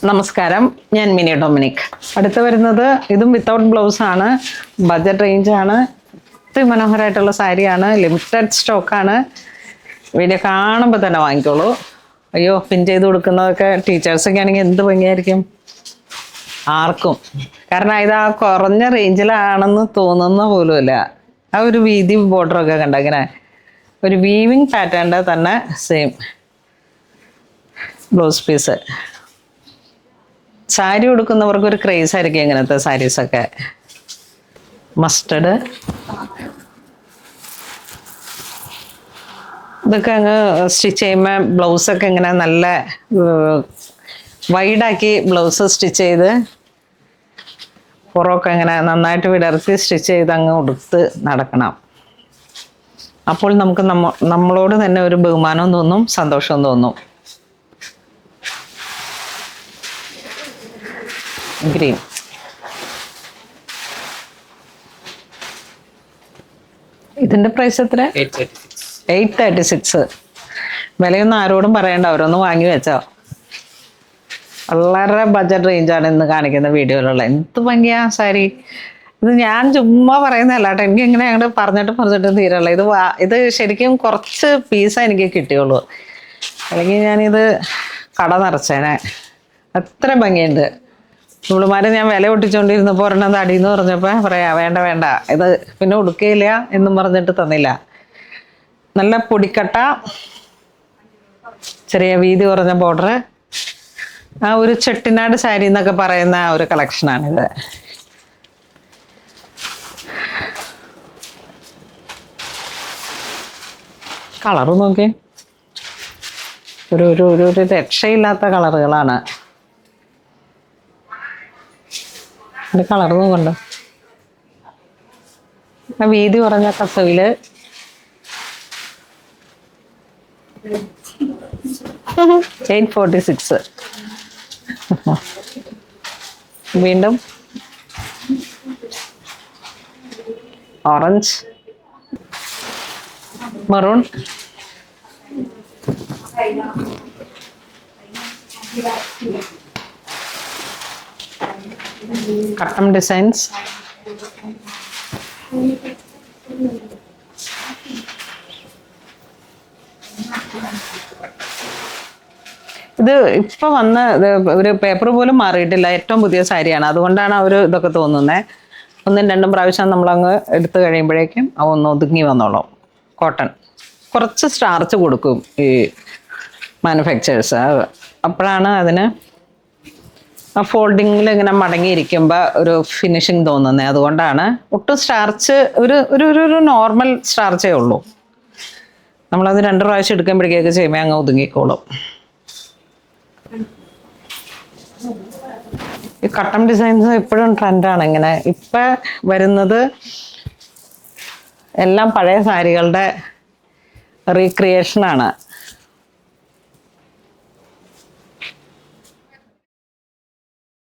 നമസ്കാരം, ഞാൻ mini Dominic. അടുത്ത് വരുന്നത് ഇതും വിത്തൗട്ട് ബ്ലൗസ് ആണ്. ബഡ്ജറ്റ് റേഞ്ച് ആണ്. ഒത്തിരി മനോഹരമായിട്ടുള്ള സാരിയാണ്. ലിമിറ്റഡ് സ്റ്റോക്കാണ്. വീഡിയോ കാണുമ്പോൾ തന്നെ വാങ്ങിക്കോളൂ. അയ്യോ, പിൻ ചെയ്ത് കൊടുക്കുന്നതൊക്കെ ടീച്ചേഴ്സൊക്കെ ആണെങ്കിൽ എന്ത് ഭംഗിയായിരിക്കും ആർക്കും. കാരണം ഇത് ആ കുറഞ്ഞ റേഞ്ചിലാണെന്ന് തോന്നുന്ന പോലുമല്ല. ആ ഒരു വീതി ബോർഡറൊക്കെ കണ്ട ഇങ്ങനെ ഒരു വീവിങ് പാറ്റേണിൻ്റെ തന്നെ സെയിം ബ്ലൗസ് പീസ്. സാരി ഉടുക്കുന്നവർക്ക് ഒരു ക്രേസ് ആയിരിക്കും ഇങ്ങനത്തെ സാരീസൊക്കെ. മസ്റ്റർഡ് ഇതൊക്കെ അങ്ങ് സ്റ്റിച്ച് ചെയ്യുമ്പോൾ ബ്ലൗസൊക്കെ ഇങ്ങനെ നല്ല വൈഡാക്കി ബ്ലൗസ് സ്റ്റിച്ച് ചെയ്ത് പുറമൊക്കെ ഇങ്ങനെ നന്നായിട്ട് വിടർത്തി സ്റ്റിച്ച് ചെയ്ത് അങ്ങ് ഉടുത്ത് നടക്കണം. അപ്പോൾ നമുക്ക് നമ്മളോട് തന്നെ ഒരു ബഹുമാനവും തോന്നും, സന്തോഷവും തോന്നും. ഗ്രീൻ ഇതിന്റെ പ്രൈസ് എത്ര? 836. വിലയൊന്നും ആരോടും പറയണ്ട, അവരൊന്നും വാങ്ങി വെച്ചോ. വളരെ ബഡ്ജറ്റ് റേഞ്ചാണ് ഇന്ന് കാണിക്കുന്ന വീഡിയോയിലുള്ള. എന്ത് ഭംഗിയാ സാരി. ഇത് ഞാൻ ചുമ്മാ പറയുന്നതല്ല കേട്ടോ, എനിക്ക് ഇങ്ങനെ അങ്ങോട്ട് പറഞ്ഞിട്ട് തീരുള്ളൂ. ഇത് ശരിക്കും കുറച്ച് പീസാ എനിക്ക് കിട്ടിയുള്ളൂ, അല്ലെങ്കിൽ ഞാനിത് കട നിറച്ചേനെ. അത്ര ഭംഗിയുണ്ട്. ഇവളുമാരെ ഞാൻ വില പൊട്ടിച്ചുകൊണ്ടിരുന്നപ്പോൾ ഒരെണ്ണം തടിയെന്ന് പറഞ്ഞപ്പോൾ പറയാ വേണ്ട ഇത് പിന്നെ ഉടുക്കയില്ല എന്നും പറഞ്ഞിട്ട് തന്നില്ല. നല്ല പൊടിക്കട്ട, ചെറിയ വീതി കുറഞ്ഞ ബോർഡർ, ആ ഒരു ചെട്ടിനാട് സാരി എന്നൊക്കെ പറയുന്ന ആ ഒരു കളക്ഷനാണിത്. കളറ് നോക്കി, ഒരു രക്ഷയില്ലാത്ത കളറുകളാണ്. കളർ നോക്കണ്ട, വീതി കുറഞ്ഞ കസവില് 846. വീണ്ടും ഓറഞ്ച്, മെറൂൺ, കട്ടം ഡിസൈൻസ്, ഇത് ഇപ്പൊ വന്ന ഒരു പേപ്പർ പോലും മാറിയിട്ടില്ല. ഏറ്റവും പുതിയ സാരിയാണ്, അതുകൊണ്ടാണ് അവർ ഇതൊക്കെ തോന്നുന്നത്. 1-2 പ്രാവശ്യം നമ്മളങ്ങ് എടുത്തു കഴിയുമ്പോഴേക്കും ഒന്ന് ഒതുങ്ങി വന്നോളും. കോട്ടൺ കുറച്ച് സ്റ്റാർച്ച് കൊടുക്കും ഈ മാനുഫാക്ചേഴ്സ്, അപ്പോഴാണ് അതിന് ആ ഫോൾഡിങ്ങിൽ ഇങ്ങനെ മടങ്ങിയിരിക്കുമ്പോൾ ഒരു ഫിനിഷിങ് തോന്നുന്നത്. അതുകൊണ്ടാണ്. ഒട്ടും സ്റ്റാർച്ച് ഒരു നോർമൽ സ്റ്റാർച്ചേ ഉള്ളൂ. നമ്മളത് 2 പ്രാവശ്യം എടുക്കുമ്പോഴേക്കൊക്കെ ചെയ്യുമ്പോൾ അങ്ങ് ഒതുങ്ങിക്കോളും. ഈ കട്ടം ഡിസൈൻസ് എപ്പോഴും ട്രെൻഡാണ്. ഇങ്ങനെ ഇപ്പം വരുന്നത് എല്ലാം പഴയ സാരികളുടെ റീക്രിയേഷനാണ്.